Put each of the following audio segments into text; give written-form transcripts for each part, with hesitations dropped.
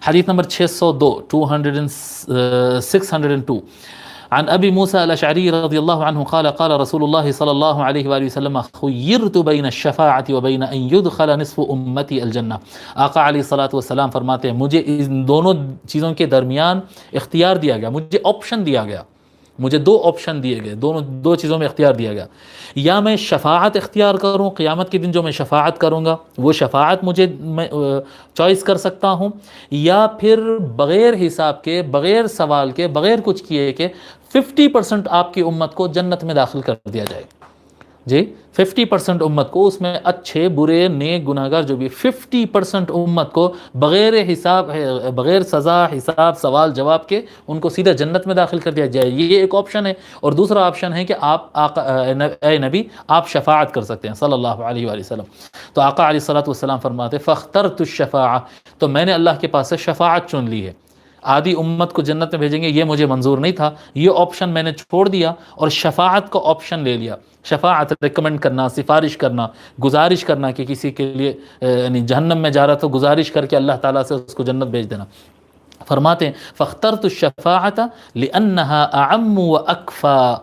حدیث نمبر 602 عن ابی موسیٰ الاشعری رضی اللہ عنہ قال قال رسول اللہ صلی اللہ علیہ وآلہ وسلم خیرت بین الشفاعة وبین ان يدخل نصف امتی الجنہ. آقا علیہ الصلوۃ والسلام فرماتے ہیں مجھے ان دونوں چیزوں کے درمیان اختیار دیا گیا، مجھے آپشن دیا گیا، مجھے دو آپشن دیے گئے، دو چیزوں میں اختیار دیا گیا. یا میں شفاعت اختیار کروں، قیامت کے دن جو میں شفاعت کروں گا وہ شفاعت مجھے چوائس کر سکتا ہوں، یا پھر بغیر حساب کے، بغیر سوال کے، بغیر کچھ کیے کہ 50% آپ کی امت کو جنت میں داخل کر دیا جائے. جی 50% امت کو، اس میں اچھے برے نیک گناہگار جو بھی، 50% امت کو بغیر حساب، بغیر سزا حساب سوال جواب کے ان کو سیدھا جنت میں داخل کر دیا جائے. یہ ایک آپشن ہے. اور دوسرا آپشن ہے کہ آپ اے نبی آپ شفاعت کر سکتے ہیں صلی اللہ علیہ وآلہ وسلم. تو آقا علیہ الصلوۃ والسلام فرماتے فاخترت الشفاعہ، تو میں نے اللہ کے پاس سے شفاعت چن لی ہے. آدھی امت کو جنت میں بھیجیں گے یہ مجھے منظور نہیں تھا، یہ آپشن میں نے چھوڑ دیا اور شفاعت کا آپشن لے لیا. شفاعت ریکمنڈ کرنا، سفارش کرنا، گزارش کرنا کہ کسی کے لیے یعنی جہنم میں جا رہا تو گزارش کر کے اللہ تعالیٰ سے اس کو جنت بھیج دینا. فرماتے ہیں فاخترت الشفاعت لانها اعم واکفا.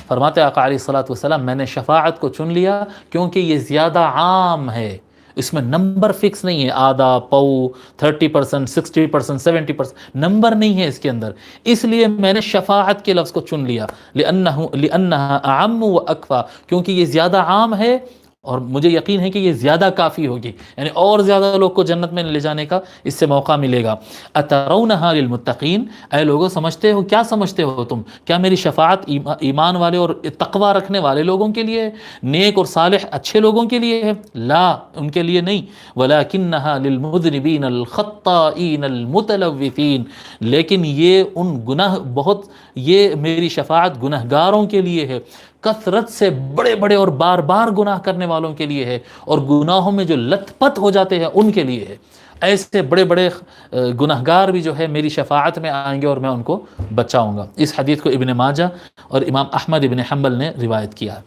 فرماتے آقا علیہ الصلوۃ والسلام میں نے شفاعت کو چن لیا کیونکہ یہ زیادہ عام ہے، اس میں نمبر فکس نہیں ہے، آدھا پو 30% 60% 70% نمبر نہیں ہے اس کے اندر. اس لیے میں نے شفاعت کے لفظ کو چن لیا لأنها اعم واکفا، کیونکہ یہ زیادہ عام ہے اور مجھے یقین ہے کہ یہ زیادہ کافی ہوگی، یعنی اور زیادہ لوگ کو جنت میں لے جانے کا اس سے موقع ملے گا. اترونها للمتقین، اے لوگوں سمجھتے ہو، کیا سمجھتے ہو تم، کیا میری شفاعت ایمان والے اور تقوی رکھنے والے لوگوں کے لیے ہے، نیک اور صالح اچھے لوگوں کے لیے ہے؟ لا، ان کے لیے نہیں. ولکنها للمذنبین الخطائین المتلوثین، لیکن یہ ان یہ میری شفاعت گنہگاروں کے لیے ہے، کثرت سے بڑے بڑے اور بار بار گناہ کرنے والوں کے لیے ہے، اور گناہوں میں جو لت پت ہو جاتے ہیں ان کے لیے ہے. ایسے بڑے بڑے گناہگار بھی جو ہے میری شفاعت میں آئیں گے اور میں ان کو بچاؤں گا. اس حدیث کو ابن ماجہ اور امام احمد ابن حنبل نے روایت کیا ہے.